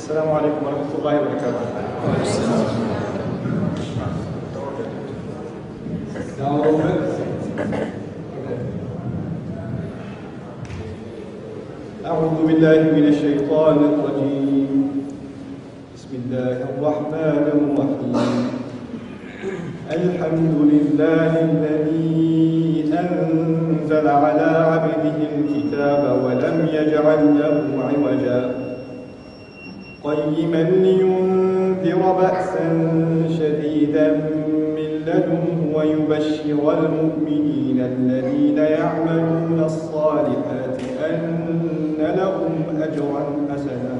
السلام عليكم ورحمة الله وبركاته. Down a little bit. أعوذ بالله من الشيطان الرجيم. بسم الله الرحمن الرحيم. الحمد لله الذي أنزل على عبده الكتاب ولم يجعل له عوجا قيما لينذر بأسا شديدا من لدنه ويبشر المؤمنين الذين يعملون الصالحات أن لهم أجرا حسنا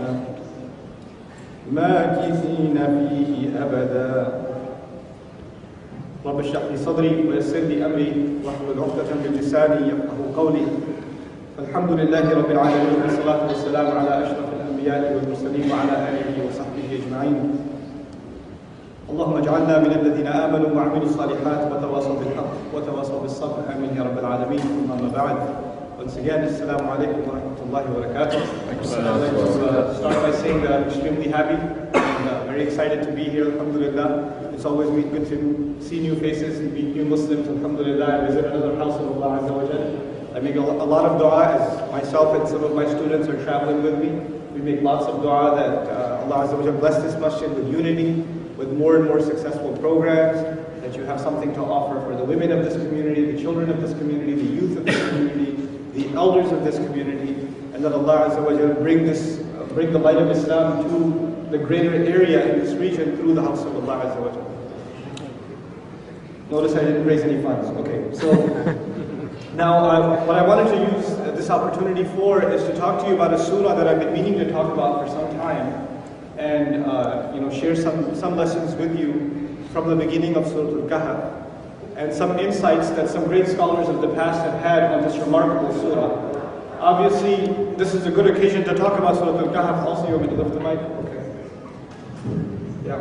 ماكثين فيه أبدا. رب اشرح لي صدري ويسر لي أمري واحلل عقدة من لساني يفقهوا قولي. الحمد لله رب العالمين والصلاة والسلام على أشرف الأنبياء والمرسلين وعلى آله وصحبه أجمعين. اللهم اجعلنا من الذين آمنوا وعملوا الصالحات وتواصوا بالحق وتواصوا بالصبر. آمين يا رب العالمين. أما بعد. Once again, Assalamu alaikum wa rahmatullahi wa barakatuh. I'd like to start by saying that I'm extremely happy and very excited to be here, alhamdulillah. It's always good to see new faces and meet new Muslims, alhamdulillah, and visit another house of Allah Azza wa Jal. I make a lot of dua as myself and some of my students are traveling with me. We make lots of dua that Allah Azza wa Jal bless this masjid with unity, with more and more successful programs, that you have something to offer for the women of this community, the children of this community, the youth of this community, the elders of this community, and that Allah Azza wa Jal bring the light of Islam to the greater area in this region through the house of Allah Azza wa Jal. Notice I didn't raise any funds. Okay, so now what I wanted to use this opportunity for is to talk to you about a surah that I've been meaning to talk about for some time, and share some lessons with you from the beginning of Surah Al-Kahf, and some insights that some great scholars of the past have had on this remarkable surah. Obviously, this is a good occasion to talk about Surah Al-Kahf. Also, you want me to lift the mic? Okay. Yeah,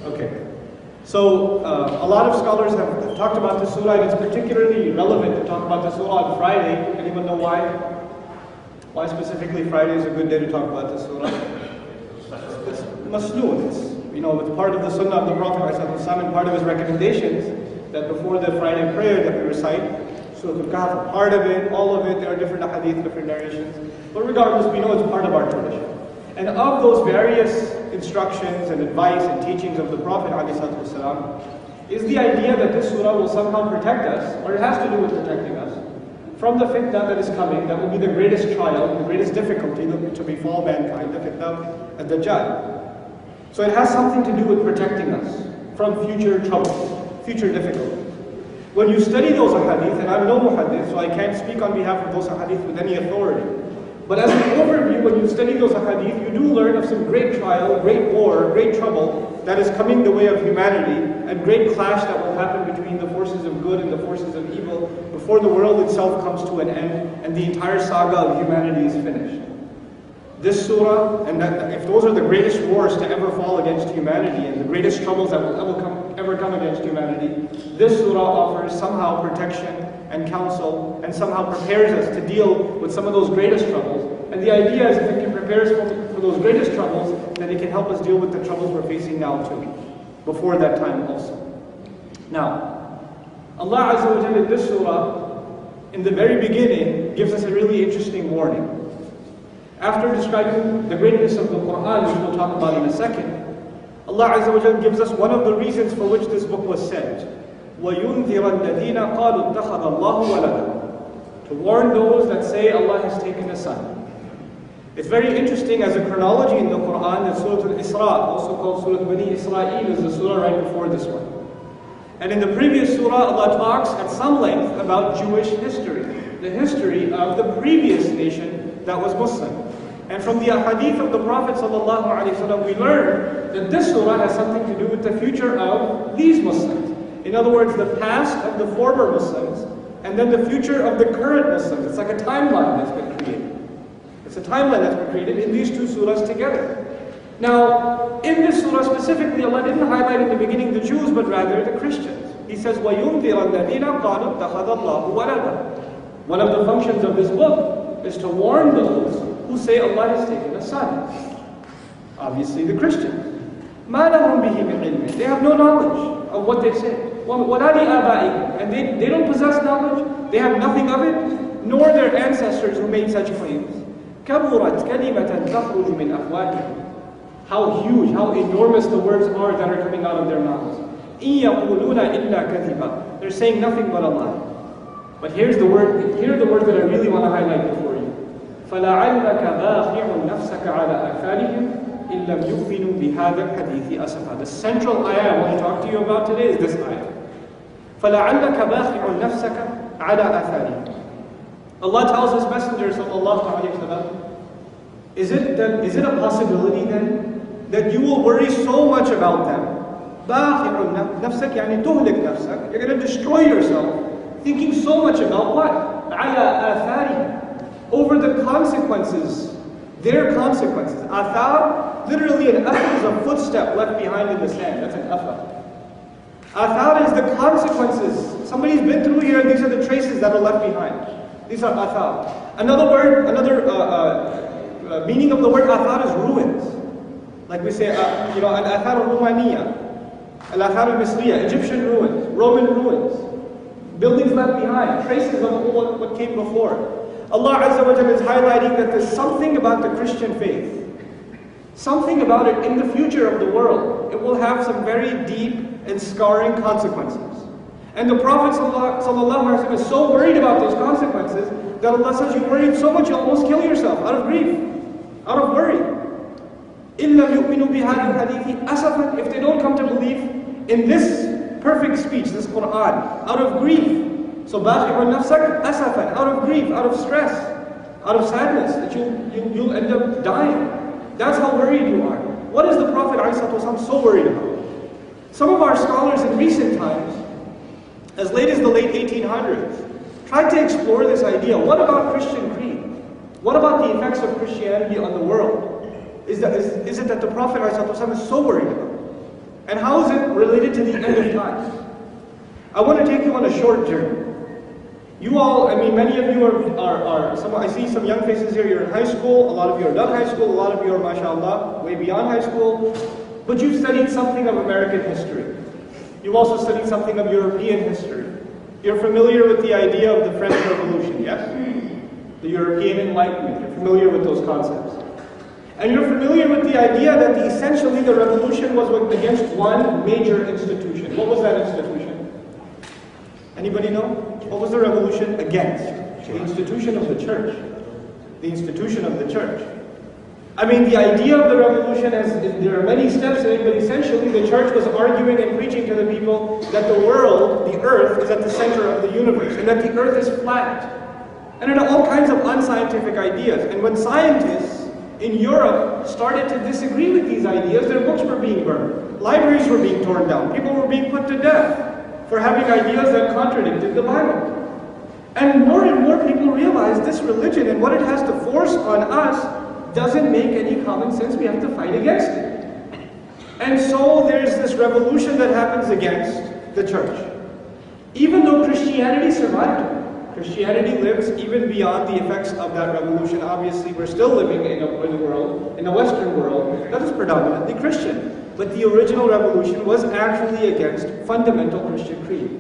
okay. So, a lot of scholars have talked about the surah, and it's particularly relevant to talk about the surah on Friday. Anyone know why? Why specifically Friday is a good day to talk about the surah? It's masnoon. It's part of the sunnah of the Prophet ﷺ, and part of his recommendations that before the Friday prayer that we recite, Surah Al-Kahf, part of it, all of it, there are different hadith, different narrations. But regardless, we know it's part of our tradition. And of those various instructions and advice and teachings of the Prophet ﷺ is the idea that this surah will somehow protect us, or it has to do with protecting us, from the fitna that is coming, that will be the greatest trial, the greatest difficulty to befall mankind, the fitna and Dajjal. So it has something to do with protecting us from future troubles, future difficulties. When you study those ahadith, and I'm no muhaddith, so I can't speak on behalf of those ahadith with any authority, but as an overview, when you study those ahadith, you do learn of some great trial, great war, great trouble that is coming the way of humanity, and great clash that will happen between the forces of good and the forces of evil before the world itself comes to an end and the entire saga of humanity is finished. This surah, and if those are the greatest wars to ever fall against humanity and the greatest troubles that will ever come against humanity, this surah offers somehow protection and counsel and somehow prepares us to deal with some of those greatest troubles. And the idea is if it can prepare us for those greatest troubles, then it can help us deal with the troubles we're facing now too, before that time also. Now, Allah Azza wa Jalla in this surah, in the very beginning, gives us a really interesting warning. After describing the greatness of the Quran, which we'll talk about in a second, Allah Azza wa Jalla gives us one of the reasons for which this book was sent. وَيُنذِرَ الَّذِينَ قَالُوا اتَّخَذَ اللَّهُ وَلَدًا, to warn those that say Allah has taken a son. It's very interesting as a chronology in the Quran that Surah Al-Isra, also called Surah Bani Israel, is the surah right before this one. And in the previous surah, Allah talks at some length about Jewish history, the history of the previous nation that was Muslim. And from the ahadith of the Prophet ﷺ, we learn that this surah has something to do with the future of these Muslims. In other words, the past of the former Muslims, and then the future of the current Muslims. It's like a timeline that's been created. It's a timeline that's been created in these two surahs together. Now, in this surah specifically, Allah didn't highlight in the beginning the Jews, but rather the Christians. He says, وَيُنذِرَ الَّذِينَ قَالُوا اتَّخَذَ اللَّهُ وَلَدًا. One of the functions of this book is to warn those who say Allah has taken a son. Obviously the Christians. مَا لَهُمْ بِهِ مِنْ عِلْمٍ. They have no knowledge of what they say. وَلَا لِآبَائِهِمْ. And they don't possess knowledge, they have nothing of it, nor their ancestors who made such claims. كَبُرَتْ كَلِمَةً تَخْرُجُ مِنْ أَفْوَاهِهِمْ. How huge, how enormous the words are that are coming out of their mouths. إِن يَقُولُونَ إِلَّا كَذِبًا. They're saying nothing but a lie. But here are the words that I really want to highlight before you. فَلَعَلَّكَ بَاخِعٌ نَفْسَكَ عَلَى آثَارِهِمْ إِن لَمْ يُؤْمِنُوا بِهَذَا الْحَدِيثِ أَسَفًا. The central ayah I want to talk to you about today is this ayah. فَلَعَلَّكَ بَاخِعٌ نَفْسَكَ عَلَى آثَارِهِمْ. Allah tells His Messenger sallallahu alayhi wa sallam, is it a possibility then that you will worry so much about them? بَاخِعٌ نَفْسَكَ يعني تُهْلِكْ نَفْسَكَ. You're going to destroy yourself thinking so much about what? عَلَى آثَارِهِمْ. Over the consequences. Their consequences. Athar, literally an athar is a footstep left behind in the sand. That's an athar. Athar is the consequences. Somebody's been through here and these are the traces that are left behind. These are athar. Another meaning of the word athar is ruins. Like we say, al-athar al-Rumaniya, al-athar al-Misriya, Egyptian ruins, Roman ruins, buildings left behind, traces of what came before. Allah Azza wa Jalla is highlighting that there's something about the Christian faith, something about it in the future of the world. It will have some very deep and scarring consequences. And the Prophet ﷺ is so worried about those consequences that Allah says, you're worried so much you almost kill yourself out of grief, out of worry. إِلَّا يُؤْمِنُوا بِهَذَا الْحَدِيثِ أَسَفًا. If they don't come to believe in this perfect speech, this Quran, out of grief. So بَاخِعُ نَفْسَكَ أَسَفًا. Out of grief, out of stress, out of sadness, that you'll end up dying. That's how worried you are. What is the Prophet ﷺ so worried about? Some of our scholars in recent times, as late as the late 1800s, tried to explore this idea. What about Christian creed? What about the effects of Christianity on the world? Is it that the Prophet ﷺ is so worried about? And how is it related to the end of times? I want to take you on a short journey. You all, many of you I see some young faces here, you're in high school, a lot of you are done high school, a lot of you are, mashallah, way beyond high school, but you've studied something of American history. You've also studied something of European history. You're familiar with the idea of the French Revolution, yes? The European Enlightenment, you're familiar with those concepts. And you're familiar with the idea that essentially the revolution was against one major institution. What was that institution? Anybody know? What was the revolution against? The institution of the church. The institution of the church. The idea of the revolution there are many steps in it, but essentially the church was arguing and preaching to the people that the world, the earth, is at the center of the universe, and that the earth is flat. And there are all kinds of unscientific ideas. And when scientists in Europe started to disagree with these ideas, their books were being burned. Libraries were being torn down. People were being put to death for having ideas that contradicted the Bible. And more people realize this religion and what it has to force on us doesn't make any common sense. We have to fight against it. And so there's this revolution that happens against the church. Even though Christianity survived it. Christianity lives even beyond the effects of that revolution. Obviously, we're still living in a Western world that is predominantly Christian. But the original revolution was actually against fundamental Christian creed.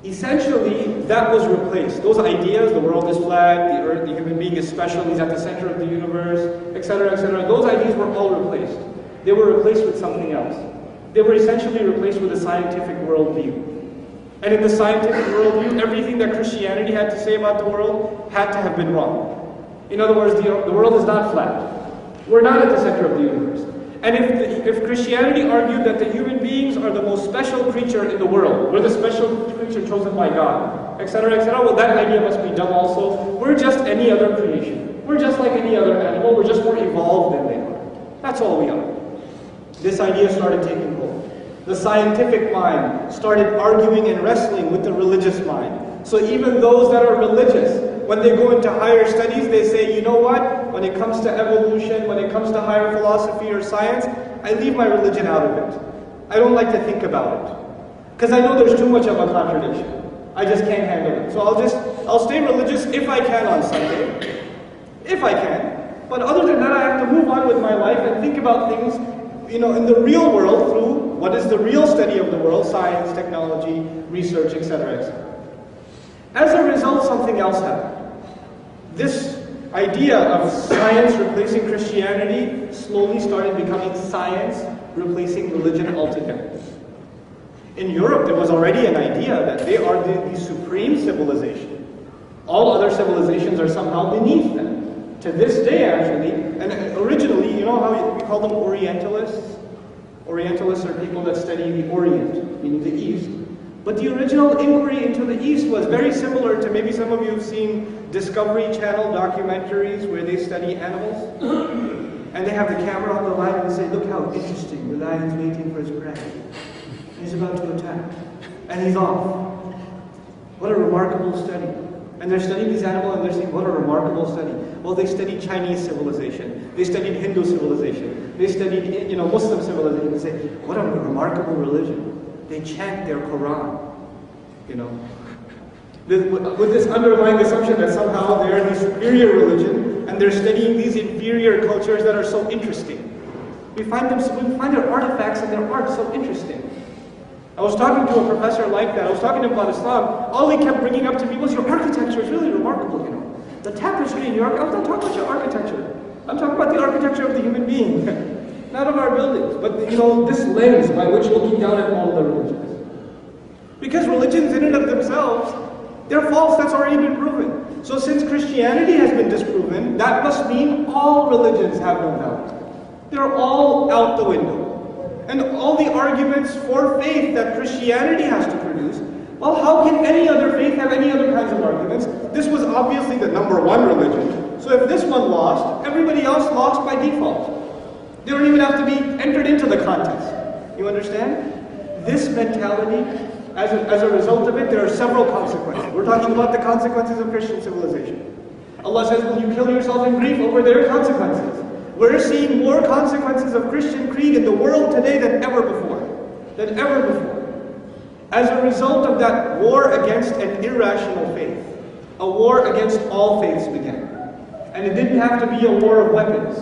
Essentially, that was replaced. Those ideas, the world is flat, the earth, the human being is special, he's at the center of the universe, etc., etc., those ideas were all replaced. They were replaced with something else. They were essentially replaced with a scientific worldview. And in the scientific worldview, everything that Christianity had to say about the world had to have been wrong. In other words, the world is not flat. We're not at the center of the universe. And if Christianity argued that the human beings are the most special creature in the world, we're the special creature chosen by God, etc., etc., well, that idea must be dumb also. We're just any other creation. We're just like any other animal. We're just more evolved than they are. That's all we are. This idea started taking hold. The scientific mind started arguing and wrestling with the religious mind. So even those that are religious, when they go into higher studies, they say, you know what? When it comes to evolution, when it comes to higher philosophy or science, I leave my religion out of it. I don't like to think about it. Because I know there's too much of a contradiction. I just can't handle it. So I'll stay religious if I can on Sunday. if I can. But other than that, I have to move on with my life and think about things, in the real world through what is the real study of the world, science, technology, research, etc., etc. As a result, something else happened. This idea of science replacing Christianity slowly started becoming science replacing religion altogether. In Europe, there was already an idea that they are the supreme civilization. All other civilizations are somehow beneath them. To this day, actually, and originally, you know how we call them Orientalists? Orientalists are people that study the Orient, meaning the East. But the original inquiry into the East was very similar to, maybe some of you have seen Discovery Channel documentaries where they study animals. And they have the camera on the lion and they say, look how interesting, the lion's waiting for his prey. He's about to attack. And he's off. What a remarkable study. And they're studying these animals and they're saying, what a remarkable study. Well, they studied Chinese civilization. They studied Hindu civilization. They studied, Muslim civilization. They say, what a remarkable religion. They chant their Quran, with this underlying assumption that somehow they're the superior religion and they're studying these inferior cultures that are so interesting. We find their artifacts and their art so interesting. I was talking to a professor like that. I was talking to him about Islam. All he kept bringing up to me was, your architecture is really remarkable, The tapestry in your I'm not talking about your architecture. I'm talking about the architecture of the human being. Not of our buildings, but this lens by which looking down at all the religions. Because religions in and of themselves, they're false, that's already been proven. So since Christianity has been disproven, that must mean all religions have no value. They're all out the window. And all the arguments for faith that Christianity has to produce, well, how can any other faith have any other kinds of arguments? This was obviously the number one religion. So if this one lost, everybody else lost by default. They don't even have to be entered into the contest. You understand? This mentality, as a result of it, there are several consequences. We're talking about the consequences of Christian civilization. Allah says, will you kill yourself in grief over their consequences? We're seeing more consequences of Christian creed in the world today than ever before. As a result of that war against an irrational faith, a war against all faiths began. And it didn't have to be a war of weapons.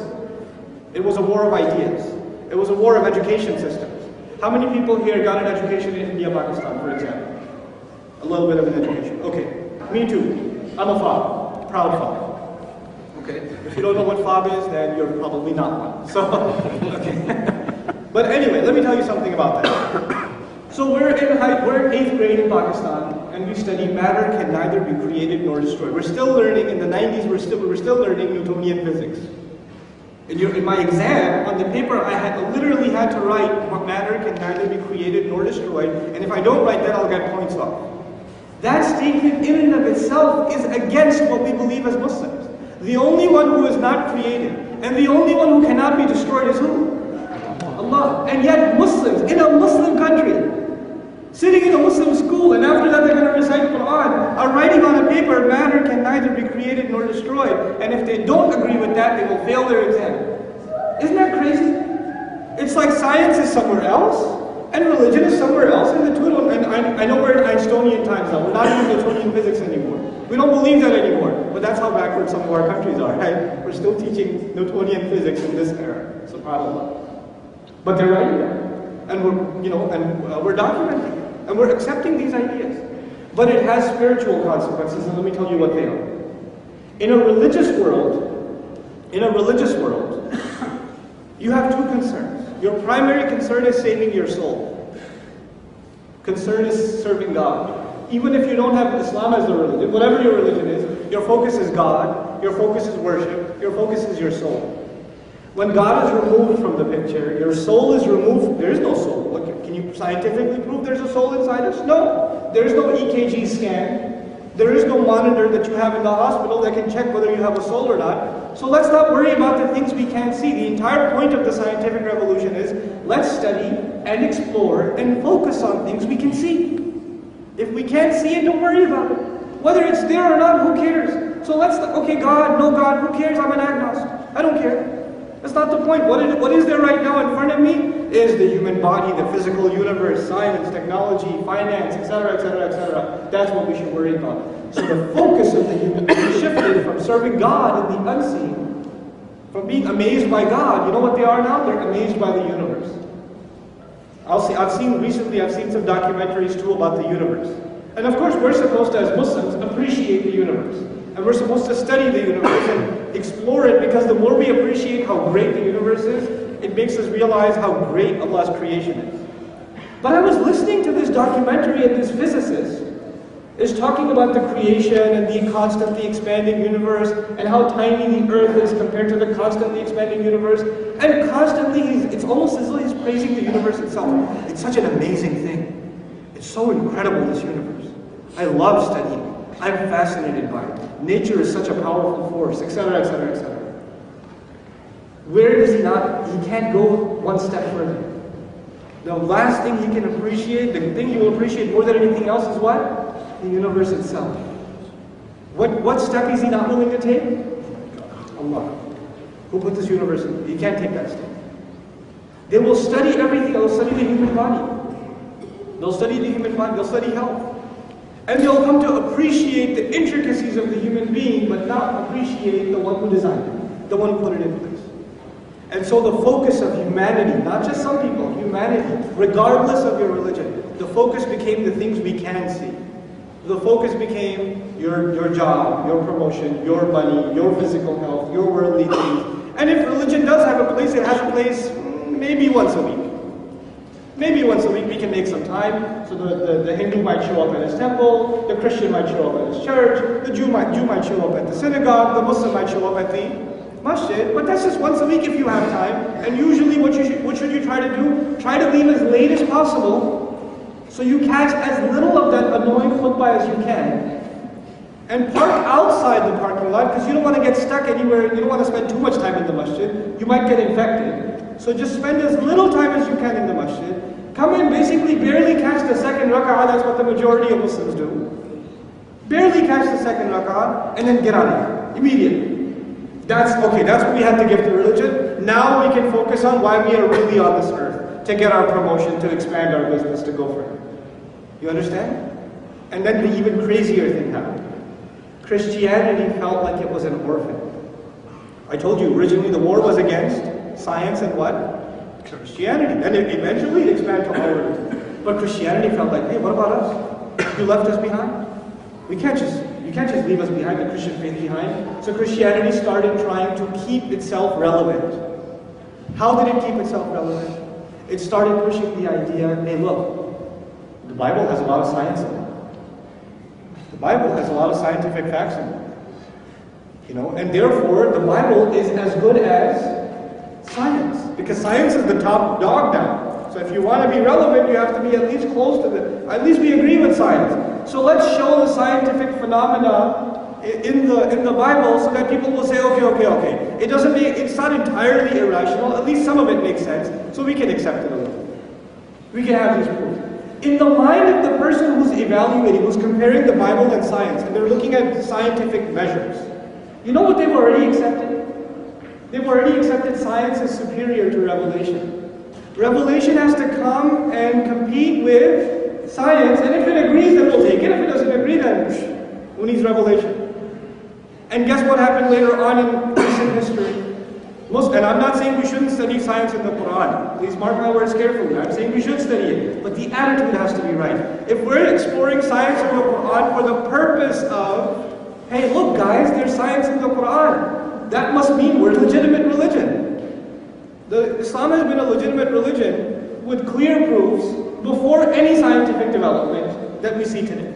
It was a war of ideas. It was a war of education systems. How many people here got an education in India, Pakistan, for example? A little bit of an education. Okay, me too. I'm a fob, proud fob. Okay, if you don't know what fob is, then you're probably not one. So, okay. But anyway, let me tell you something about that. So we're in 8th grade in Pakistan, and we study matter can neither be created nor destroyed. We're still learning, in the 90s, we're still learning Newtonian physics. In my exam, on the paper, I literally had to write what matter can neither be created nor destroyed, and if I don't write that, I'll get points off. That statement in and of itself is against what we believe as Muslims. The only one who is not created, and the only one who cannot be destroyed is who? Allah. And yet Muslims, in a Muslim country, sitting in a Muslim school, and after that they're going to recite Quran, are writing on a paper, matter can neither be created nor destroyed. And if they don't agree with that, they will fail their exam. Isn't that crazy? It's like science is somewhere else, and religion is somewhere else, and the two don't, and I know we're in Einsteinian times now. We're not even Newtonian physics anymore. We don't believe that anymore. But that's how backward some of our countries are, right? We're still teaching Newtonian physics in this era. SubhanAllah. But they're writing that. And we're documenting it. And we're accepting these ideas. But it has spiritual consequences, and let me tell you what they are. In a religious world, you have two concerns. Your primary concern is saving your soul. Concern is serving God. Even if you don't have Islam as the religion, whatever your religion is, your focus is God, your focus is worship, your focus is your soul. When God is removed from the picture, your soul is removed. There is no soul. Can you scientifically prove there's a soul inside us? No. There is no EKG scan. There is no monitor that you have in the hospital that can check whether you have a soul or not. So let's not worry about the things we can't see. The entire point of the scientific revolution is, let's study and explore and focus on things we can see. If we can't see it, don't worry about it. Whether it's there or not, who cares? So okay, God, no God, who cares? I'm an agnostic. I don't care. That's not the point. What is there right now in front of me is the human body, the physical universe, science, technology, finance, etc., etc., etc. That's what we should worry about. So the focus of the human being shifted from serving God in the unseen, from being amazed by God. You know what they are now? They're amazed by the universe. I've seen some documentaries too about the universe. And of course, we're supposed to, as Muslims, appreciate the universe. And we're supposed to study the universe and explore it, because the more we appreciate how great the universe is, it makes us realize how great Allah's creation is. But I was listening to this documentary, and this physicist is talking about the creation and the constantly expanding universe, and how tiny the earth is compared to the constantly expanding universe. And constantly, it's almost as though he's praising the universe itself. It's such an amazing thing. It's so incredible, this universe. I love studying it. I'm fascinated by it. Nature is such a powerful force, etc., etc., etc. Where does he not? He can't go one step further. The last thing he can appreciate, the thing he will appreciate more than anything else is what? The universe itself. What step is he not willing to take? Allah. Who put this universe in? He can't take that step. They will study everything. They'll study the human body. They'll study the human body. They'll study health. And they'll come to appreciate the intricacies of the human being, but not appreciate the one who designed it, the one who put it in place. And so the focus of humanity, not just some people, humanity, regardless of your religion, the focus became the things we can see. The focus became your job, your promotion, your money, your physical health, your worldly things. And if religion does have a place, it has a place maybe once a week. Maybe once a week we can make some time. So the Hindu might show up at his temple, the Christian might show up at his church, the Jew might show up at the synagogue, the Muslim might show up at the masjid. But that's just once a week if you have time. And usually what should you try to do? Try to leave as late as possible, so you catch as little of that annoying khutbah as you can. And park outside the parking lot, because you don't want to get stuck anywhere. You don't want to spend too much time in the masjid. You might get infected. So just spend as little time as you can in the masjid. Come in, basically barely catch the second rak'ah. That's what the majority of Muslims do. Barely catch the second rak'ah, and then get out of here immediately. That's what we have to give to religion. Now we can focus on why we are really on this earth. To get our promotion, to expand our business, to go further. You understand? And then the even crazier thing happened. Christianity felt like it was an orphan. I told you, originally the war was against science and what? Christianity. Then eventually it expanded to all religions. But Christianity felt like, hey, what about us? You left us behind? You can't just leave us behind, the Christian faith behind. So Christianity started trying to keep itself relevant. How did it keep itself relevant? It started pushing the idea, hey look, the Bible has a lot of science in it. The Bible has a lot of scientific facts in it. You know, and therefore the Bible is as good as science. Because science is the top dog now. So if you want to be relevant, you have to be at least close to at least we agree with science. So let's show the scientific phenomena in the Bible so that people will say, okay. It's not entirely irrational, at least some of it makes sense, so we can accept it a little. We can have these proofs. In the mind of the person who's evaluating, who's comparing the Bible and science, and they're looking at scientific measures, you know what they've already accepted? They've already accepted science as superior to revelation. Revelation has to come and compete with science, and if it agrees, then we'll take it. If it doesn't agree, then who needs revelation? And guess what happened later on in recent history? And I'm not saying we shouldn't study science in the Quran. Please mark my words carefully. I'm saying we should study it. But the attitude has to be right. If we're exploring science in the Quran for the purpose of, hey, look guys, there's science in the Quran, that must mean we're a legitimate religion. Islam has been a legitimate religion with clear proofs before any scientific development that we see today.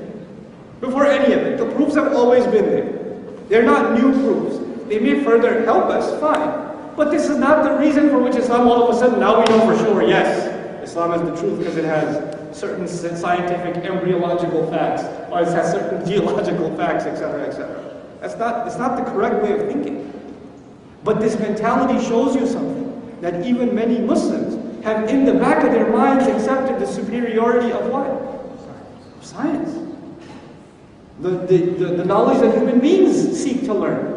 Before any of it. The proofs have always been there. They're not new proofs. They may further help us, fine. But this is not the reason for which Islam all of a sudden, now we know for sure, yes, Islam is the truth because it has certain scientific embryological facts, or it has certain geological facts, etc., etc. It's not the correct way of thinking. But this mentality shows you something, that even many Muslims have in the back of their minds accepted the superiority of what? Science. The knowledge that human beings seek to learn.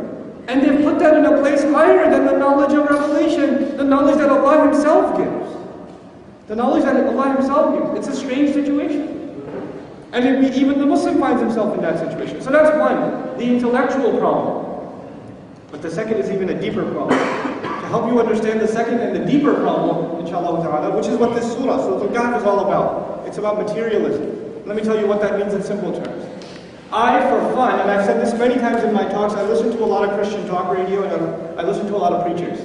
And they've put that in a place higher than the knowledge of revelation, the knowledge that Allah Himself gives. The knowledge that Allah Himself gives. It's a strange situation. And even the Muslim finds himself in that situation. So that's one, the intellectual problem. But the second is even a deeper problem. To help you understand the second and the deeper problem, inshallah ta'ala, which is what this surah, Surah Al-Kahf, is all about. It's about materialism. Let me tell you what that means in simple terms. I, for fun, and I've said this many times in my talks, I listen to a lot of Christian talk radio and I listen to a lot of preachers.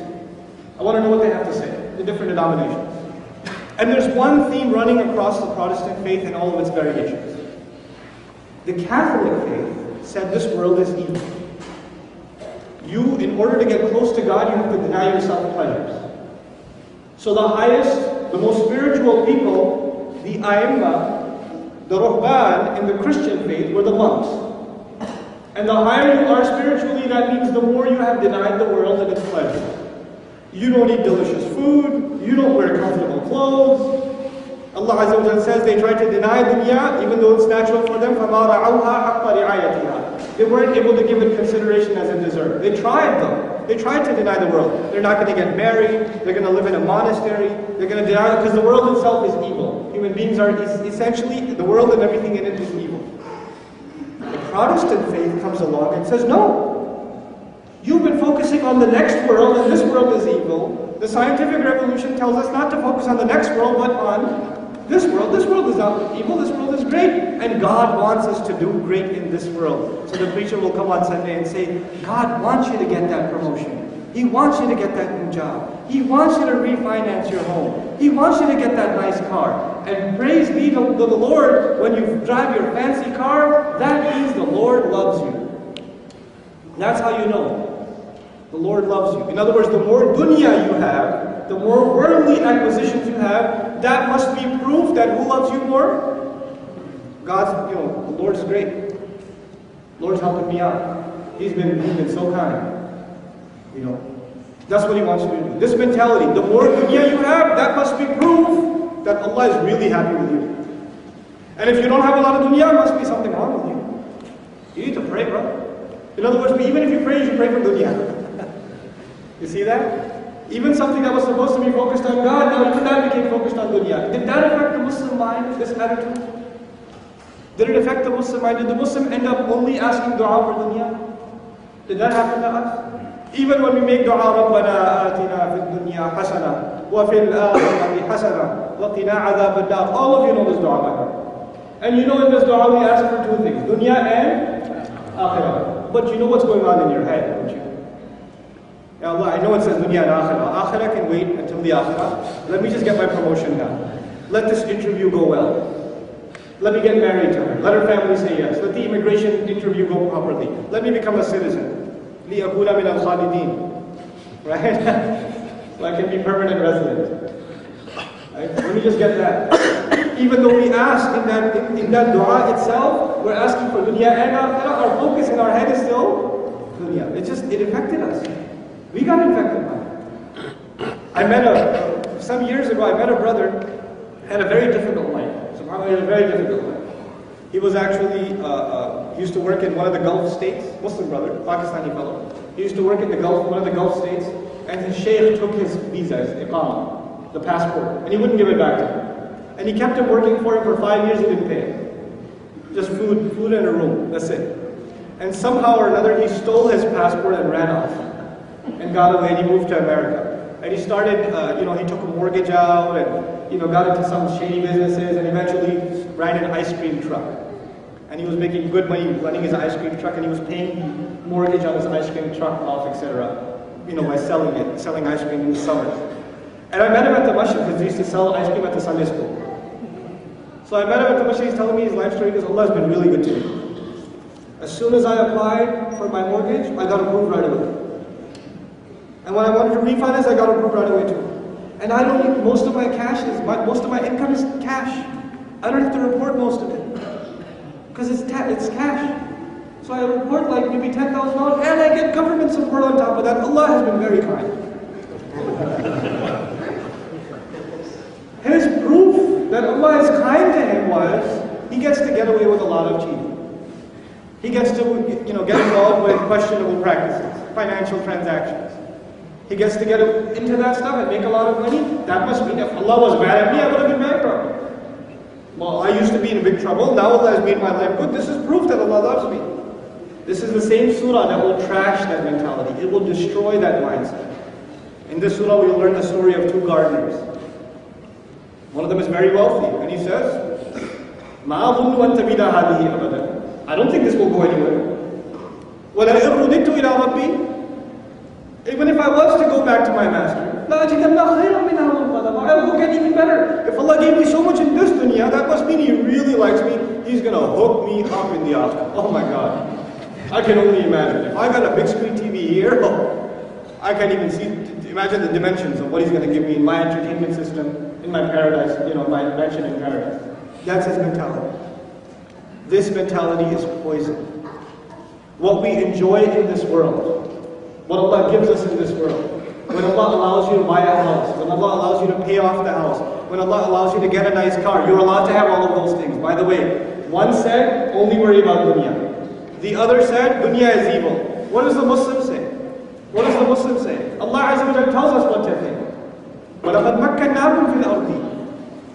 I want to know what they have to say, the different denominations. And there's one theme running across the Protestant faith and all of its variations. The Catholic faith said this world is evil. You, in order to get close to God, you have to deny yourself pleasures. So the highest, the most spiritual people, the Aimma, the Ruhban in the Christian faith were the monks. And the higher you are spiritually, that means the more you have denied the world and its pleasures. You don't eat delicious food, you don't wear comfortable clothes. Allah Azza wa Jalla says they tried to deny dunya even though it's natural for them. فَمَا رَعَوْهَا حَقَّ رِعَايَتِهَا. They weren't able to give it consideration as it deserved. They tried though. They tried to deny the world. They're not going to get married, they're going to live in a monastery, they're going to deny it because the world itself is evil. Human beings are essentially, the world and everything in it is evil. The Protestant faith comes along and says, no. You've been focusing on the next world and this world is evil. The scientific revolution tells us not to focus on the next world but on this world. This world is not evil, this world is great. And God wants us to do great in this world. So the preacher will come on Sunday and say, God wants you to get that promotion. He wants you to get that new job. He wants you to refinance your home. He wants you to get that nice car. And praise be to the Lord, when you drive your fancy car, that means the Lord loves you. That's how you know the Lord loves you. In other words, the more dunya you have, the more worldly acquisitions you have, that must be proof that who loves you more? God's, the Lord's great. The Lord's helping me out. He's been so kind. That's what He wants you to do. This mentality, the more dunya you have, that must be proof that Allah is really happy with you. And if you don't have a lot of dunya, there must be something wrong with you. You need to pray, bro. In other words, even if you pray for dunya. You see that? Even something that was supposed to be focused on God, now even that became focused on dunya. Did that affect the Muslim mind, this attitude? Did it affect the Muslim mind? Did the Muslim end up only asking dua for dunya? Did that happen to us? Even when we make dua, رَبَّنَا آتِنَا فِي الدُّنْيَا حَسَنَةً وَفِي الْآخِرَةِ حَسَنَةً وَقِنَا عَذَابَ النَّارِ. All of you know this dua by heart. And you know in this dua we ask for two things, dunya and akhirah. But you know what's going on in your head, don't you? Ya Allah, I know it says dunya and akhirah. Akhirah can wait until the akhirah. Let me just get my promotion now. Let this interview go well. Let me get married to her. Let her family say yes. Let the immigration interview go properly. Let me become a citizen. لِيَكُونَ مِنَ الْخَالِدِينَ. Right? So I can be permanent resident. Right? Let me just get that. Even though we ask in that dua itself, we're asking for dunya and akhirah, our focus in our head is still dunya. It affected us. We got infected by it. Some years ago, I met a brother who had a very difficult life. Subhanallah, he had a very difficult life. He was actually, he used to work in one of the Gulf states, Muslim brother, Pakistani fellow. He used to work in one of the Gulf states, and his sheikh took his visa, his iqama, the passport, and he wouldn't give it back to him. And he kept him working for him for 5 years, he didn't pay him. Just food in a room, that's it. And somehow or another, he stole his passport and ran off. And got away, and he moved to America. And he started, he took a mortgage out, and, got into some shady businesses, and eventually ran an ice cream truck. And he was making good money running his ice cream truck, and he was paying mortgage on his ice cream truck off, etc. By selling ice cream in the summers. And I met him at the masjid because he used to sell ice cream at the Sunday school. So I met him at the masjid, he's telling me his life story because Allah has been really good to me. As soon as I applied for my mortgage, I got approved right away. And when I wanted to refinance, I got approved right away too. And I don't need, most of my income is cash. I don't have to report most of it. Because it's cash. So I report like maybe $10,000 and I get government support on top of that. Allah has been very kind. His proof that Allah is kind to him was, he gets to get away with a lot of cheating. He gets to get involved with questionable practices, financial transactions. He gets to get into that stuff and make a lot of money. That must mean if Allah was mad at me, I would have been bankrupt. Well, I used to be in big trouble, now Allah has made my life good. This is proof that Allah loves me. This is the same surah that will trash that mentality. It will destroy that mindset. In this surah we will learn the story of two gardeners. One of them is very wealthy, and he says, مَا أَظُنُّ أَن تَبِيدَ هَذِهِ أَبَدًا. I don't think this will go anywhere. وَلَئِن رُدِدتُّ إِلَىٰ رَبِّي. Even if I was to go back to my master, لَأَجِدَنَّ خَيْرًا مِنْهَا مُنْقَلَبًا. I will get even better. If Allah gave me so much in this dunya, that must mean He really likes me. He's going to hook me up in the after. Oh my God. I can only imagine. If I got a big screen TV here, I can't even see, imagine the dimensions of what He's going to give me in my entertainment system, in my paradise, my mansion in paradise. That's his mentality. This mentality is poison. What we enjoy in this world, what Allah gives us in this world, when Allah allows you to buy a house, when Allah allows you to pay off the house, when Allah allows you to get a nice car, you're allowed to have all of those things. By the way, one said, only worry about dunya. The other said, dunya is evil. What does the Muslim say? What does the Muslim say? Allah Azza wa Jalla tells us what to think. وَلَقَدْ مَكَّنَّاكُمْ فِي الْأَرْضِ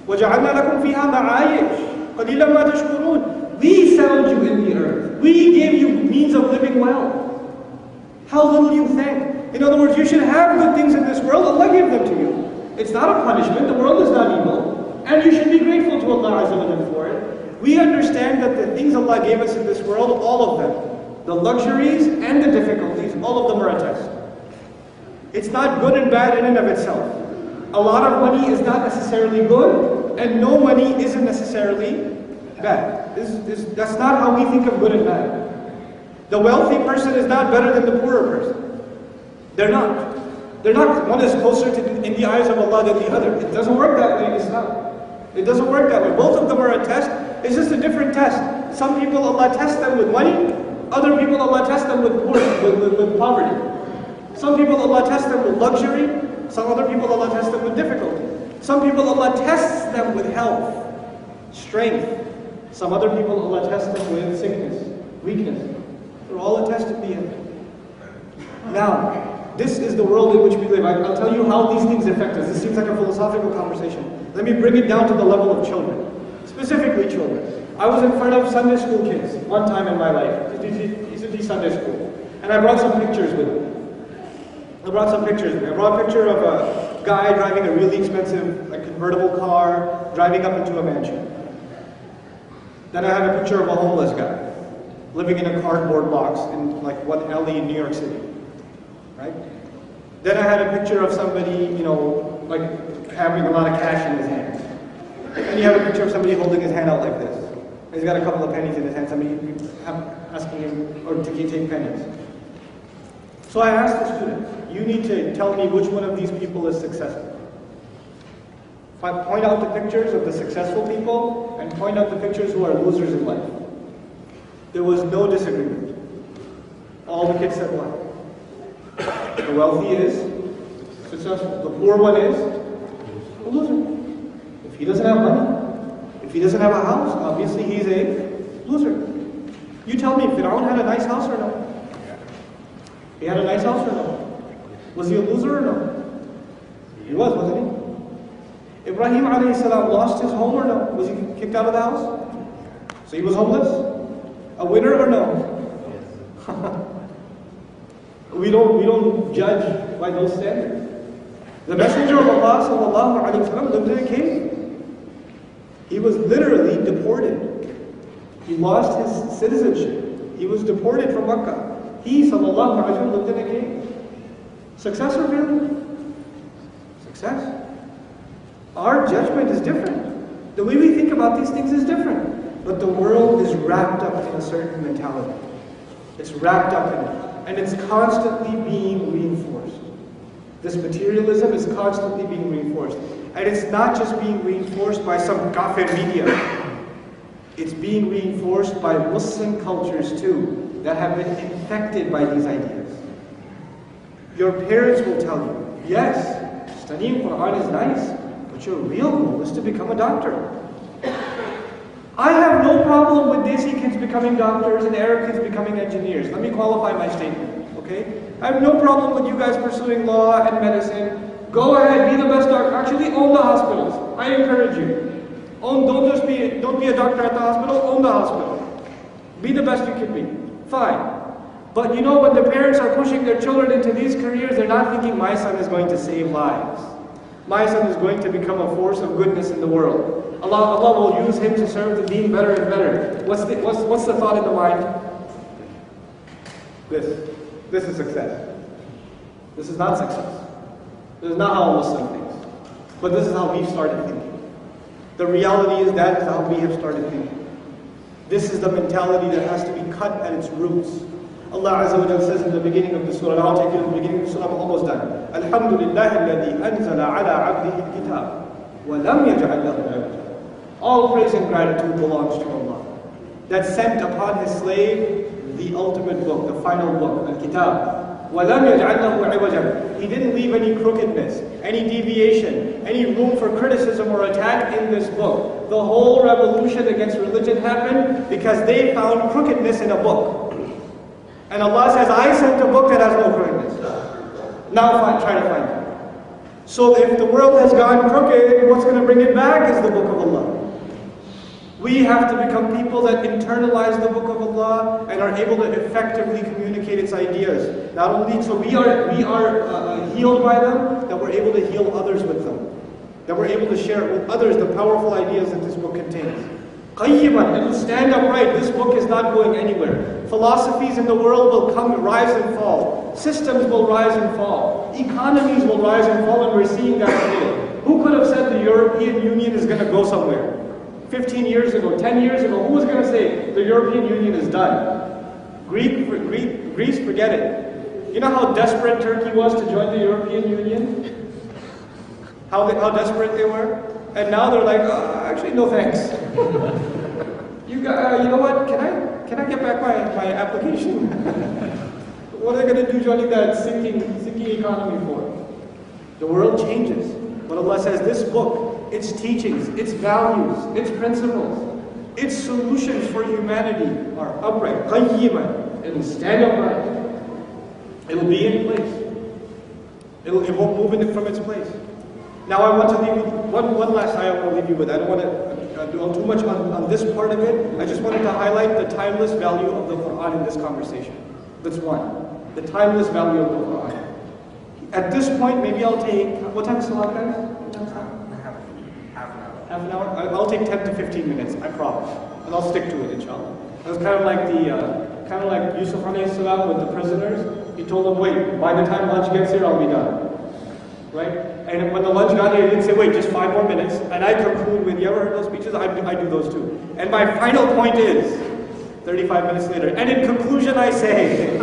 وَجَعَلْنَا لَكُمْ فِيهَا مَعَايِشْ قَلِيلًا مَا تَشْكُرُونَ. We settled you in the earth. We gave you means of living well. How little you thank. In other words, you should have good things in this world. Allah gave them to you. It's not a punishment. The world is not evil. And you should be grateful to Allah Azza wa Jalla for it. We understand that the things Allah gave us in this world, all of them, the luxuries and the difficulties, all of them are a test. It's not good and bad in and of itself. A lot of money is not necessarily good, and no money isn't necessarily bad. That's not how we think of good and bad. The wealthy person is not better than the poorer person. They're not. They're not. One is closer to in the eyes of Allah than the other. It doesn't work that way in Islam. It doesn't work that way. Both of them are a test. It's just a different test. Some people Allah tests them with money. Other people Allah tests them with poverty. Some people Allah tests them with luxury. Some other people Allah tests them with difficulty. Some people Allah tests them with health, strength. Some other people Allah tests them with sickness, weakness. They're all a test at the end. Now, this is the world in which we live. I'll tell you how these things affect us. This seems like a philosophical conversation. Let me bring it down to the level of children. Specifically children. I was in front of Sunday school kids one time in my life. Used to be Sunday school. And I brought some pictures with me. I brought a picture of a guy driving a really expensive convertible car, driving up into a mansion. Then I had a picture of a homeless guy, living in a cardboard box in one alley in New York City. Right? Then I had a picture of somebody, having a lot of cash in his hands. And you have a picture of somebody holding his hand out like this. He's got a couple of pennies in his hand, somebody asking him, or to take pennies. So I asked the students, you need to tell me which one of these people is successful. If I point out the pictures of the successful people and point out the pictures who are losers in life. There was no disagreement. All the kids said what? The wealthy is successful. The poor one is a loser. If he doesn't have money, if he doesn't have a house, obviously he's a loser. You tell me, Fir'aun had a nice house or no? He had a nice house or no? Was he a loser or no? He was, wasn't he? Ibrahim alayhi salam lost his home or no? Was he kicked out of the house? So he was homeless? A winner or no? We don't judge by those standards. The Messenger of Allah sallallahu alayhi wa sallam lived in a cave. He was literally deported. He lost his citizenship. He was deported from Makkah. He sallallahu alayhi wa sallam lived in a cave. Success or failure? Success. Our judgment is different. The way we think about these things is different. But the world is wrapped up in a certain mentality. It's wrapped up in it. And it's constantly being reinforced. This materialism is constantly being reinforced. And it's not just being reinforced by some kafir media. It's being reinforced by Muslim cultures too, that have been infected by these ideas. Your parents will tell you, yes, studying Quran is nice, but your real goal is to become a doctor. I have no problem with Desi kids becoming doctors and Arab kids becoming engineers. Let me qualify my statement, okay? I have no problem with you guys pursuing law and medicine. Go ahead, be the best doctor. Actually, own the hospitals. I encourage you. Don't be a doctor at the hospital, own the hospital. Be the best you can be. Fine. But you know, when the parents are pushing their children into these careers, they're not thinking, my son is going to save lives. My son is going to become a force of goodness in the world. Allah will use him to serve the deen better and better. What's the thought in the mind? This is success. This is not success. This is not how a Muslim thinks. But this is how we've started thinking. The reality is that is how we have started thinking. This is the mentality that has to be cut at its roots. Allah Azza wa Jalla says in the beginning of the surah, and I'll take it in the beginning of the surah, I'm almost done. Alhamdulillah alladhi anzala ala abdihi al-kitab wa lam yaj'al lahu iwaja. All praise and gratitude belongs to Allah, that sent upon His slave the ultimate book, the final book, al-kitab. وَلَمْ يَجْعَلْ لَهُ عِوَجًا. He didn't leave any crookedness, any deviation, any room for criticism or attack in this book. The whole revolution against religion happened because they found crookedness in a book. And Allah says, I sent a book that has no crookedness. Now try to find it. So if the world has gone crooked, what's going to bring it back is the book of Allah. We have to become people that internalize the book of Allah and are able to effectively communicate its ideas. Not only so we are healed by them, that we're able to heal others with them. That we're able to share with others the powerful ideas that this book contains. Qayyiman, it will stand upright. This book is not going anywhere. Philosophies in the world will come, rise and fall. Systems will rise and fall. Economies will rise and fall, and we're seeing that today. Who could have said the European Union is going to go somewhere? 15 years ago, 10 years ago, who was going to say the European Union is done? Greece, forget it. You know how desperate Turkey was to join the European Union? How desperate they were? And now they're like, actually, no thanks. You know what? Can I get back my application? What are they going to do joining that sinking economy for? The world changes. But Allah says this book, its teachings, its values, its principles, its solutions for humanity are upright. Qayyiman. It will stand upright. It will be in place. It won't move from its place. Now I want to leave you, one last ayah I want to leave you with. I don't want to dwell too much on this part of it. I just wanted to highlight the timeless value of the Quran in this conversation. That's one. The timeless value of the Quran. At this point, maybe I'll take, what time is Salat, guys? Half an hour? I'll take 10 to 15 minutes, I promise. And I'll stick to it, inshallah. It was kind of like Yusuf alayhi salam with the prisoners. He told them, wait, by the time lunch gets here, I'll be done. Right? And when the lunch got here, he didn't say, wait, just 5 more minutes. And I conclude with, you ever heard those speeches? I do those too. And my final point is, 35 minutes later, and in conclusion I say,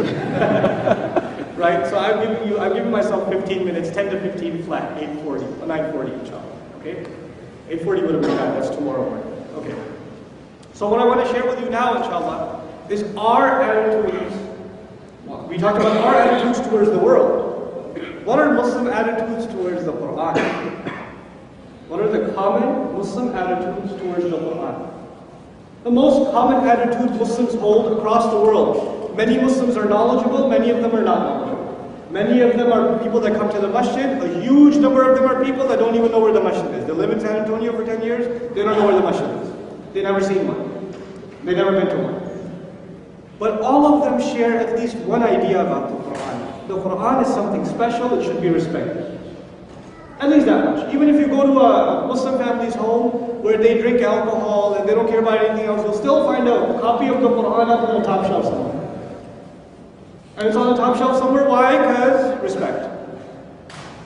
right? So I'm giving myself 15 minutes, 10 to 15 flat, 8:40, 9:40 inshallah. Okay? 8:40 would have been bad, that's tomorrow morning. Okay. So what I want to share with you now, inshallah, is our attitudes. We talked about our attitudes towards the world. What are Muslim attitudes towards the Quran? What are the common Muslim attitudes towards the Quran? The most common attitude Muslims hold across the world. Many Muslims are knowledgeable, many of them are not knowledgeable. Many of them are people that come to the masjid. A huge number of them are people that don't even know where the masjid is. They live in San Antonio for 10 years, they don't know where the masjid is. They've never seen one. They've never been to one. But all of them share at least one idea about the Quran. The Quran is something special, it should be respected. At least that much. Even if you go to a Muslim family's home where they drink alcohol and they don't care about anything else, you'll still find a copy of the Quran up on the top shelf somewhere. And it's on the top shelf somewhere, why? Because respect.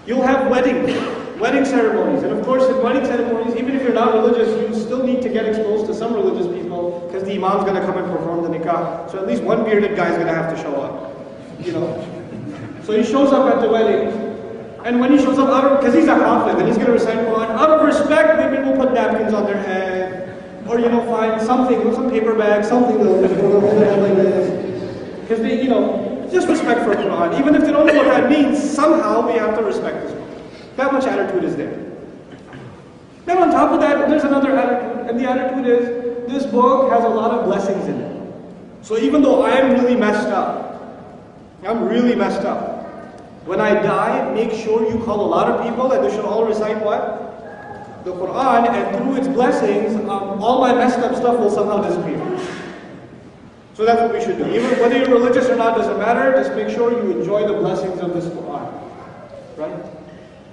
You'll have wedding ceremonies. And of course in wedding ceremonies, even if you're not religious, you still need to get exposed to some religious people because the imam's going to come and perform the nikah. So at least one bearded guy is going to have to show up. You know? So he shows up at the wedding. And when he shows up, because he's a hafiz and he's going to recite Quran, out of respect, maybe we'll put napkins on their head, or find something, some paper bag, something hold their head like this. Because they, just respect for Quran. Even if they don't know what that means, somehow we have to respect this book. That much attitude is there. Then on top of that, there's another attitude, and the attitude is, this book has a lot of blessings in it. So even though I'm really messed up, when I die, make sure you call a lot of people and they should all recite what? the Quran, and through its blessings, all my messed up stuff will somehow disappear. So that's what we should do. Even whether you're religious or not doesn't matter. Just make sure you enjoy the blessings of this Quran. Right?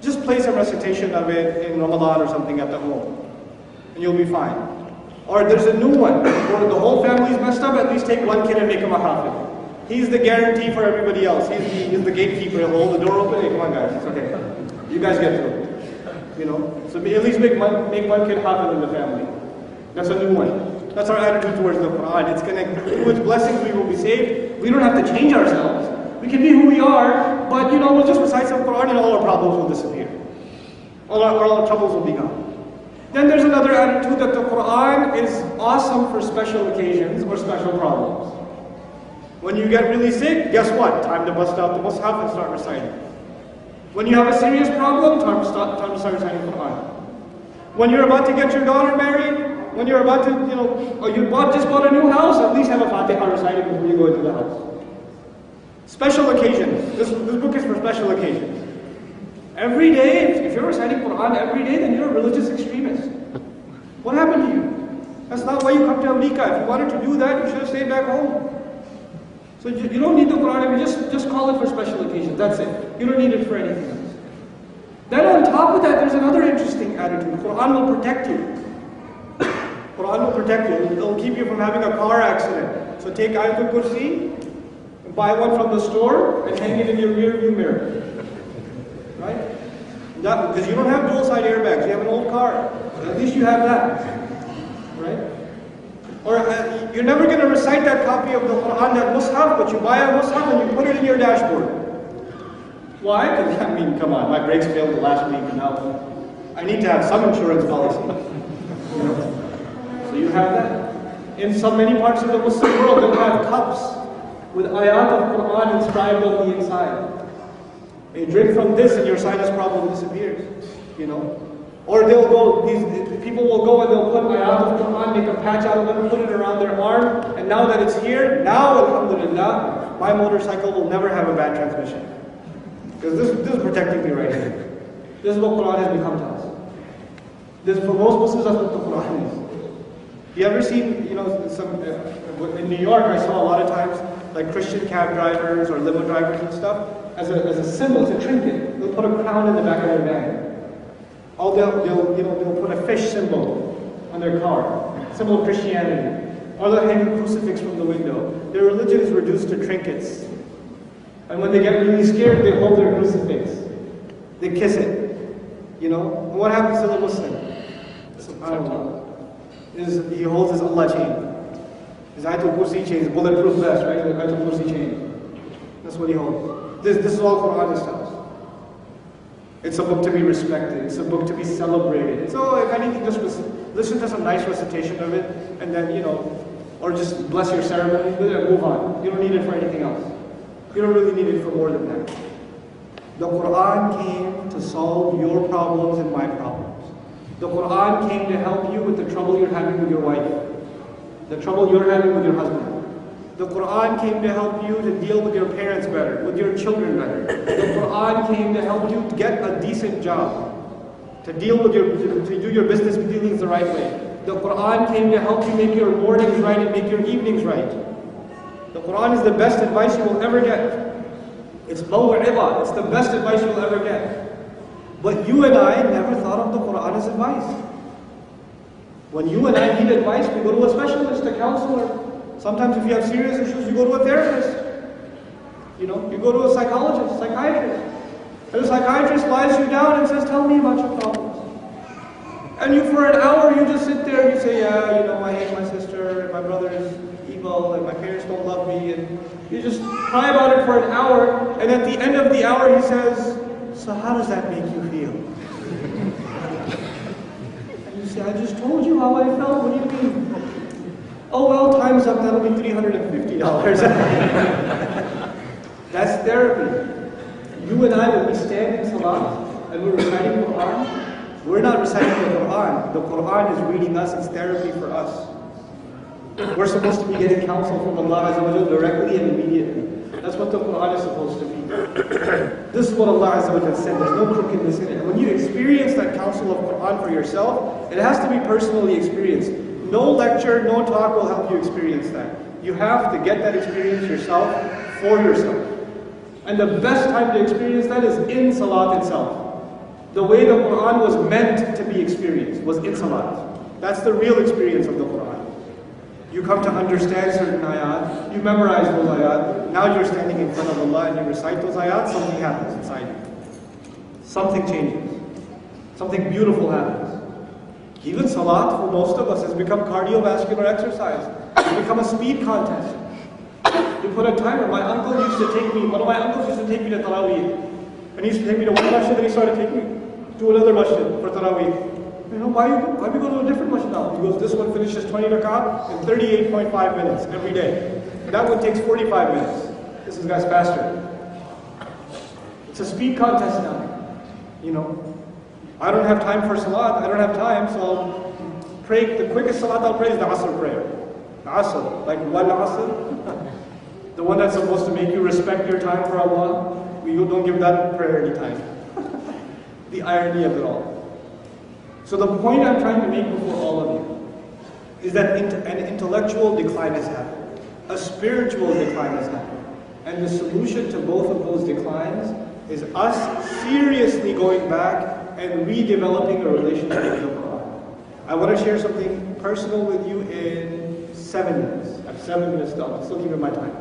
Just play some recitation of it in Ramadan or something at the home. And you'll be fine. Or there's a new one where the whole family's messed up, at least take one kid and make him a hafiz. He's the guarantee for everybody else. He's the gatekeeper. He'll hold the door open. Hey, come on guys, it's okay. You guys get through it. You know? So at least make one kid hafiz in the family. That's a new one. That's our attitude towards the Quran. It's going to, through its blessings we will be saved. We don't have to change ourselves. We can be who we are, but you know, we'll just recite some Quran and all our problems will disappear. All our troubles will be gone. Then there's another attitude that the Quran is awesome for special occasions or special problems. When you get really sick, guess what? Time to bust out the Mus'haf and start reciting. When you have a serious problem, time to start reciting Quran. When you're about to get your daughter married, when you're about to, you know, or you just bought a new house, at least have a Fatiha recited before you go into the house. Special occasions. This book is for special occasions. Every day, if you're reciting Quran every day, then you're a religious extremist. What happened to you? That's not why you come to America. If you wanted to do that, you should have stayed back home. So you don't need the Quran every day, just call it for special occasions. That's it. You don't need it for anything else. Then on top of that, there's another interesting attitude. Quran will protect you. Quran will protect you. It'll keep you from having a car accident. So take Ayatul Kursi, buy one from the store, and hang it in your rear view mirror. Right? Because you don't have dual side airbags. You have an old car. At least you have that. Right? Or you're never going to recite that copy of the Quran, that Mus'haf, but you buy a Mus'haf and you put it in your dashboard. Why? Because, I mean, come on, my brakes failed the last week and now I need to have some insurance policy. You know? So you have that. In many parts of the Muslim world, they'll have cups with ayat of Quran inscribed on the inside. You drink from this and your sinus problem disappears. You know? Or people will go and they'll put ayat of Quran, make a patch out of it, put it around their arm, and now that it's here, now, alhamdulillah, my motorcycle will never have a bad transmission. Because this is protecting me right here. This is what Quran has become to us. For most Muslims, that's what the Quran is. You ever seen, you know, in New York, I saw a lot of times, like Christian cab drivers or limo drivers and stuff, as a symbol, it's a trinket. They'll put a crown in the back of their van. Or they'll put a fish symbol on their car, symbol of Christianity. Or they'll hang a crucifix from the window. Their religion is reduced to trinkets. And when they get really scared, they hold their crucifix. They kiss it. You know? And what happens to the Muslim? SubhanAllah. He holds his Allah chain. His Ayatul Kursi chain, his bulletproof vest, right? His Ayatul Kursi chain. That's what he holds. This is all Quran is to us. It's a book to be respected. It's a book to be celebrated. So if anything, just listen to some nice recitation of it, and then, you know, or just bless your ceremonies with it and move on. You don't need it for anything else. You don't really need it for more than that. The Quran came to solve your problems and my problems. The Quran came to help you with the trouble you're having with your wife, the trouble you're having with your husband. The Quran came to help you to deal with your parents better, with your children better. The Quran came to help you get a decent job, to do your business dealings the right way. The Quran came to help you make your mornings right and make your evenings right. The Quran is the best advice you will ever get. It's maw'idah, it's the best advice you will ever get. But you and I never thought of the Quran as advice. When you and I need advice, we go to a specialist, a counselor. Sometimes if you have serious issues, you go to a therapist. You know, you go to a psychologist, psychiatrist. And the psychiatrist lies you down and says, tell me about your problems. And you, for an hour, you just sit there and you say, yeah, you know, I hate my sister, and my brother is evil, and my parents don't love me, and you just cry about it for an hour, and at the end of the hour he says, so how does that make you feel? And you say, I just told you how I felt, what do you mean? Oh well, time's up, that'll be $350. That's therapy. You and I, when we stand in Salah and we're reciting Quran, we're not reciting the Quran. The Quran is reading us, it's therapy for us. We're supposed to be getting counsel from Allah Azza wa Jalla directly and immediately. That's what the Quran is supposed to be. This is what Allah Azza wa Jalla said. There's no crookedness in it. And when you experience that counsel of Quran for yourself, it has to be personally experienced. No lecture, no talk will help you experience that. You have to get that experience yourself, for yourself. And the best time to experience that is in Salat itself. The way the Quran was meant to be experienced was in Salat. That's the real experience of the Quran. You come to understand certain ayat, you memorize those ayat, now you're standing in front of Allah and you recite those ayat, something happens inside you. Something changes. Something beautiful happens. Even Salat, for most of us, has become cardiovascular exercise. It's become a speed contest. You put a timer. One of my uncles used to take me to Taraweeh. And he used to take me to one masjid, and he started taking me to another masjid for Taraweeh. You know, why we go to a different masjid now? He goes, this one finishes 20 rak'ah in 38.5 minutes every day. And that one takes 45 minutes. This guy's faster. It's a speed contest now. You know, I don't have time for salat. I don't have time, so I'll pray. The quickest salat I'll pray is the Asr prayer. The Asr, like one Asr. The one that's supposed to make you respect your time for Allah. We don't give that prayer any time. The irony of it all. So the point I'm trying to make before all of you is that an intellectual decline has happened. A spiritual decline has happened. And the solution to both of those declines is us seriously going back and redeveloping a relationship with the Quran. I want to share something personal with you in 7 minutes. I have 7 minutes done. I'm still keeping my time.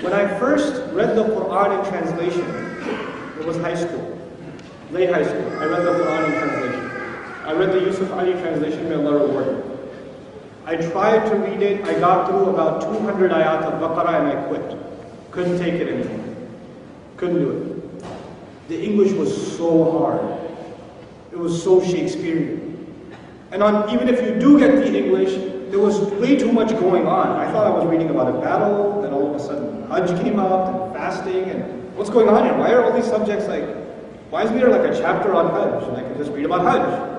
When I first read the Quran in translation, it was high school. Late high school, I read the Quran in translation. I read the Yusuf Ali translation, may Allah reward me. I tried to read it, I got through about 200 ayat of Baqarah and I quit. Couldn't take it anymore. Couldn't do it. The English was so hard. It was so Shakespearean. And even if you do get the English, there was way too much going on. I thought I was reading about a battle, then all of a sudden Hajj came up, and fasting, and what's going on here? Why are all these subjects like, why isn't there like a chapter on Hajj? And I can just read about Hajj.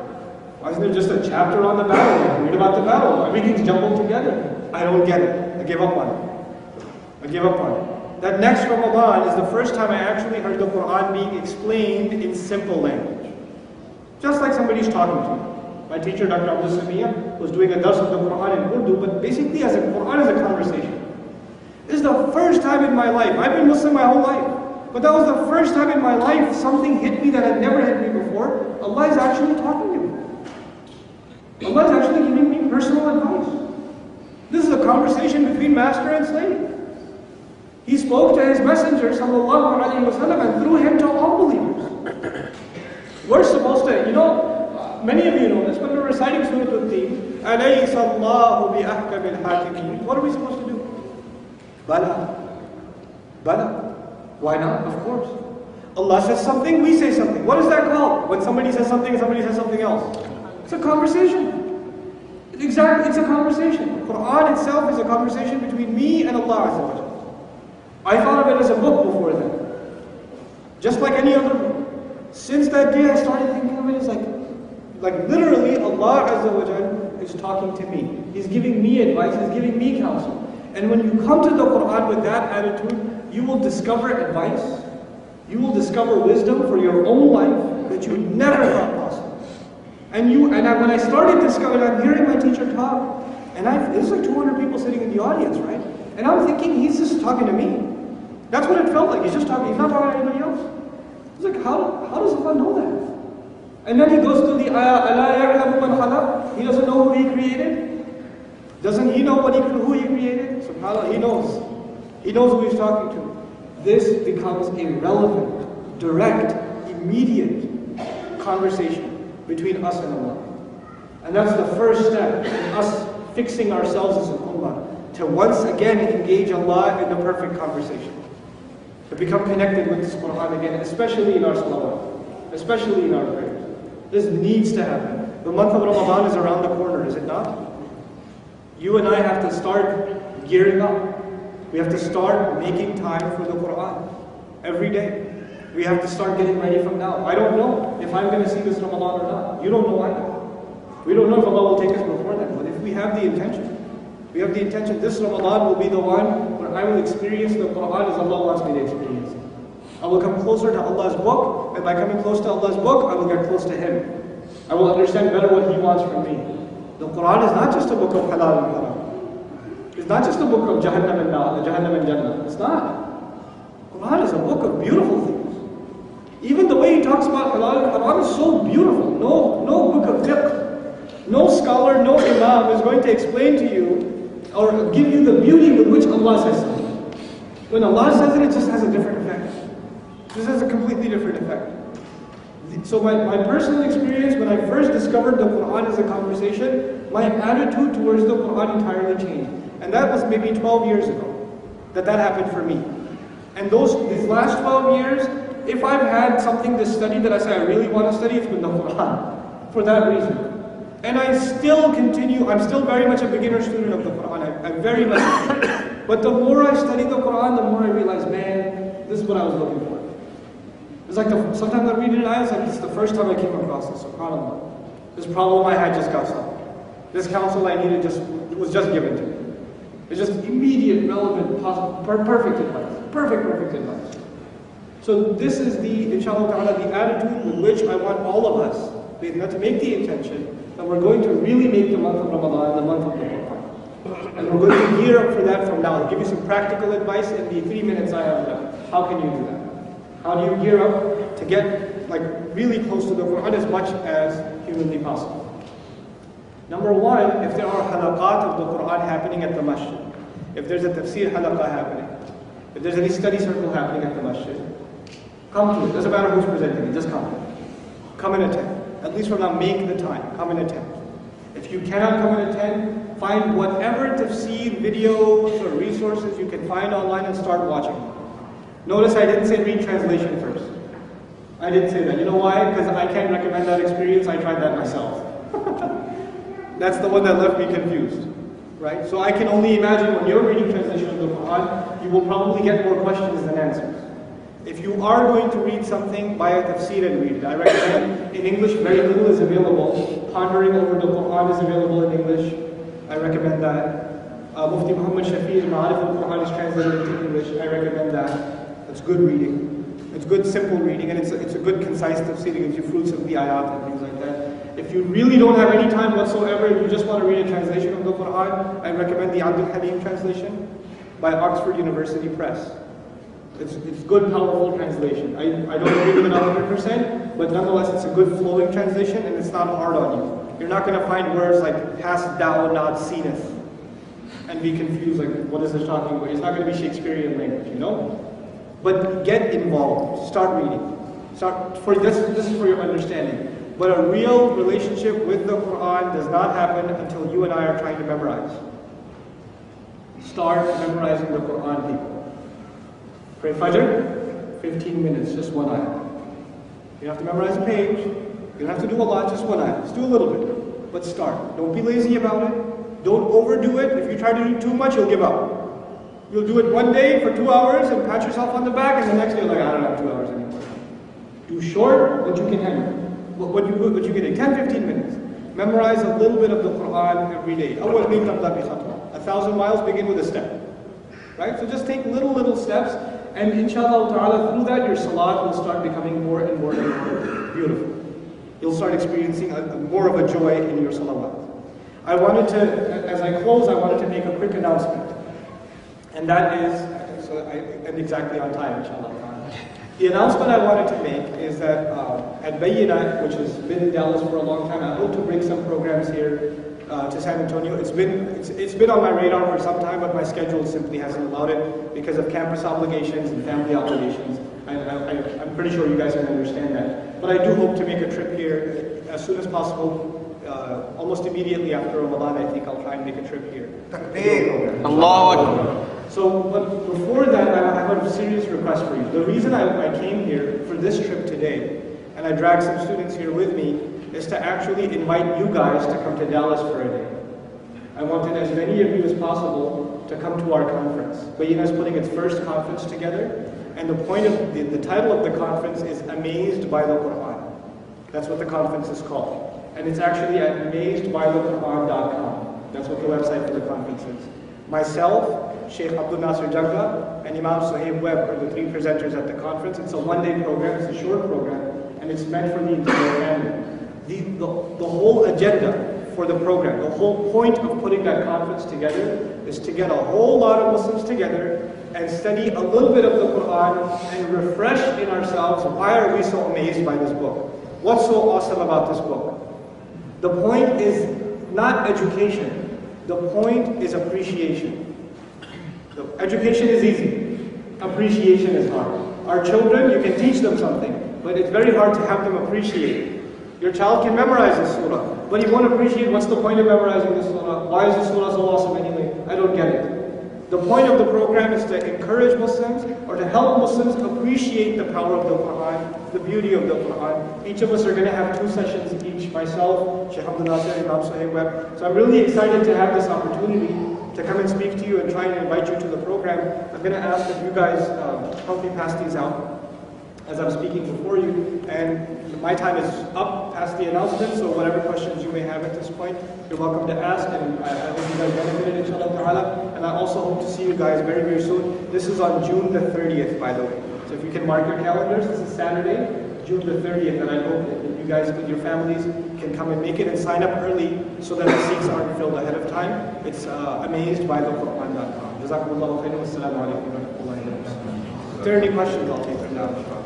Why isn't there just a chapter on the battle? I can read about the battle. Everything's jumbled together. I don't get it. I gave up on it. I gave up on it. That next Ramadan is the first time I actually heard the Quran being explained in simple language. Just like somebody's talking to me. My teacher, Dr. Abdul Samia, was doing a dars of the Quran in Urdu, but basically as a Quran is a conversation. This is the first time in my life. I've been Muslim my whole life. But that was the first time in my life something hit me that had never hit me before. Allah is actually talking to me. Allah is actually giving me personal advice. This is a conversation between master and slave. He spoke to his messenger, sallallahu alaihi wasallam, and through him to all believers. We're supposed to, you know, many of you know this, when we're reciting Surah Al-Tin, أَلَيْسَ اللَّهُ بِأَحْكَمِ الْحَاكِمِينَ. What are we supposed to do? Bala. Bala. Why not? Of course. Allah says something, we say something. What is that called? When somebody says something and somebody says something else. It's a conversation. Exactly, it's a conversation. The Quran itself is a conversation between me and Allah Azza wa Jalla. I thought of it as a book before then. Just like any other book. Since that day I started thinking of it as like literally Allah Azza wa Jalla is talking to me. He's giving me advice, He's giving me counsel. And when you come to the Quran with that attitude, you will discover advice, you will discover wisdom for your own life that you never thought possible. And when I started discovering, I'm hearing my teacher talk, and there's like 200 people sitting in the audience, right? And I'm thinking, he's just talking to me. That's what it felt like, he's just talking, he's not talking to anybody else. It's like, how does Allah know that? And then he goes to the ayah, أَلَا يَعْلَمُ مَنْ خَلَقَ. He doesn't know who he created. Doesn't he know who he created? SubhanAllah, he knows. He knows who he's talking to. This becomes a relevant, direct, immediate conversation between us and Allah. And that's the first step in us fixing ourselves as a ummah, to once again engage Allah in the perfect conversation. To become connected with this Quran again, especially in our salawat, especially in our prayers. This needs to happen. The month of Ramadan is around the corner, is it not? You and I have to start gearing up. We have to start making time for the Quran every day. We have to start getting ready from now. I don't know if I'm going to see this Ramadan or not. You don't know either. We don't know if Allah will take us before that. But if we have the intention, this Ramadan will be the one where I will experience the Quran as Allah wants me to experience it. will come closer to Allah's book, and by coming close to Allah's book, I will get close to Him. I will understand better what He wants from me. The Quran is not just a book of halal and haram. It's not just a book of Jahannam and Jannah. It's not. The Quran is a book of beautiful things. Even the way He talks about halal and haram is so beautiful. No book of fiqh, no scholar, no imam is going to explain to you or give you the beauty with which Allah says something. When Allah says it, it just has a different effect. It just has a completely different effect. So my personal experience, when I first discovered the Quran as a conversation, my attitude towards the Quran entirely changed. And that was maybe 12 years ago that happened for me. And these last 12 years, if I've had something to study that I say I really want to study, it's been the Quran. For that reason. And I still continue, I'm still very much a beginner student of the Quran. I'm very much. But the more I study the Quran, the more I realize, man, this is what I was looking for. It's like sometimes I read it and I was like, this is the first time I came across this, subhanAllah. This problem I had just got solved. This counsel I needed was just given to me. It's just immediate, relevant, possible, perfect advice. Perfect advice. So this is inshallah ta'ala, the attitude with which I want all of us to make the intention that we're going to really make the month of Ramadan the month of the Quran. And we're going to gear up for that from now. I'll give you some practical advice in the 3 minutes I have left. How can you do that? How do you gear up to get really close to the Quran as much as humanly possible? Number one, if there are halaqat of the Quran happening at the masjid, if there's a tafsir halaqah happening, if there's any study circle happening at the masjid, come to it. Doesn't matter who's presenting it, just come. Come and attend. At least for now, make the time. Come and attend. If you cannot come and attend, find whatever tafsir videos or resources you can find online and start watching them. Notice I didn't say read translation first. I didn't say that. You know why? Because I can't recommend that experience. I tried that myself. That's the one that left me confused. Right? So I can only imagine when you're reading translation of the Quran, you will probably get more questions than answers. If you are going to read something, buy a tafsir and read it. I recommend in English, very little is available. Pondering over the Quran is available in English. I recommend that. Mufti Muhammad Shafi's Ma'arif al-Quran is translated into English. I recommend that. It's good reading. It's good simple reading, and it's a good concise tafsir. It gives you fruits of the ayat and things like that. If you really don't have any time whatsoever, and you just want to read a translation of the Quran, I recommend the Abdul Halim translation by Oxford University Press. It's good, powerful translation. I don't agree with it 100%, but nonetheless it's a good flowing translation, and it's not hard on you. You're not going to find words like hast, thou, not, seeneth, and be confused like, what is this talking about? It's not going to be Shakespearean language, you know? But get involved. Start reading. This is for your understanding. But a real relationship with the Quran does not happen until you and I are trying to memorize. Start memorizing the Quran, people. Pray Fajr, 15 minutes, just one ayah. You don't have to memorize a page. You don't have to do a lot, just one ayah. Just do a little bit. But start. Don't be lazy about it. Don't overdo it. If you try to do too much, you'll give up. You'll do it one day for 2 hours and pat yourself on the back, and the next day you're like, I don't have 2 hours anymore. Do short, what you can handle. What you can do, 10-15 minutes. Memorize a little bit of the Quran every day. 1,000 miles begin with a step. Right? So just take little steps, and inshallah ta'ala, through that your salat will start becoming more and more and more beautiful. You'll start experiencing more of a joy in your salawat. As I close, I wanted to make a quick announcement. And that is, so I end exactly on time, inshallah. The announcement I wanted to make is that at Bayyinat, which has been in Dallas for a long time, I hope to bring some programs here to San Antonio. It's been on my radar for some time, but my schedule simply hasn't allowed it because of campus obligations and family obligations. I'm pretty sure you guys can understand that. But I do hope to make a trip here as soon as possible. Almost immediately after Ramadan, I think I'll try and make a trip here. Takbir! Allahu Akbar! So, but before that, I have a serious request for you. The reason I came here for this trip today, and I dragged some students here with me, is to actually invite you guys to come to Dallas for a day. I wanted as many of you as possible to come to our conference. Bayyinah is putting its first conference together, and the title of the conference is Amazed by the Quran. That's what the conference is called. And it's actually at amazedbythequran.com. That's what the website for the conference is. Myself, Sheikh Abdul Nasir Janga, and Imam Suhaib Webb are the three presenters at the conference. It's a one-day program, it's a short program, and it's meant for the entire family. The whole agenda for the program, the whole point of putting that conference together is to get a whole lot of Muslims together and study a little bit of the Quran and refresh in ourselves why are we so amazed by this book? What's so awesome about this book? The point is not education. The point is appreciation. So education is easy. Appreciation is hard. Our children, you can teach them something, but it's very hard to have them appreciate it. Your child can memorize this surah, but he won't appreciate what's the point of memorizing this surah. Why is this surah so awesome anyway? I don't get it. The point of the program is to encourage Muslims or to help Muslims appreciate the power of the Quran, the beauty of the Quran. Each of us are going to have 2 sessions each, myself, Sheikh Abdul Nasir, Imam Suhaib Webb. So I'm really excited to have this opportunity to come and speak to you and try and invite you to the program. I'm going to ask if you guys help me pass these out as I'm speaking before you, and my time is up past the announcement, so whatever questions you may have at this point, you're welcome to ask, and I hope you guys benefited, inshallah ta'ala, and I also hope to see you guys very, very soon. This is on June the 30th, by the way, so if you can mark your calendars, this is Saturday, June the 30th, and I hope that you guys with your families can come and make it and sign up early so that the seats aren't filled ahead of time. It's amazedbythequran.com. Jazakumullahu khairan, wassalamu alaikum wa rahmatullahi wa barakatuh. If there are any questions, I'll take them now.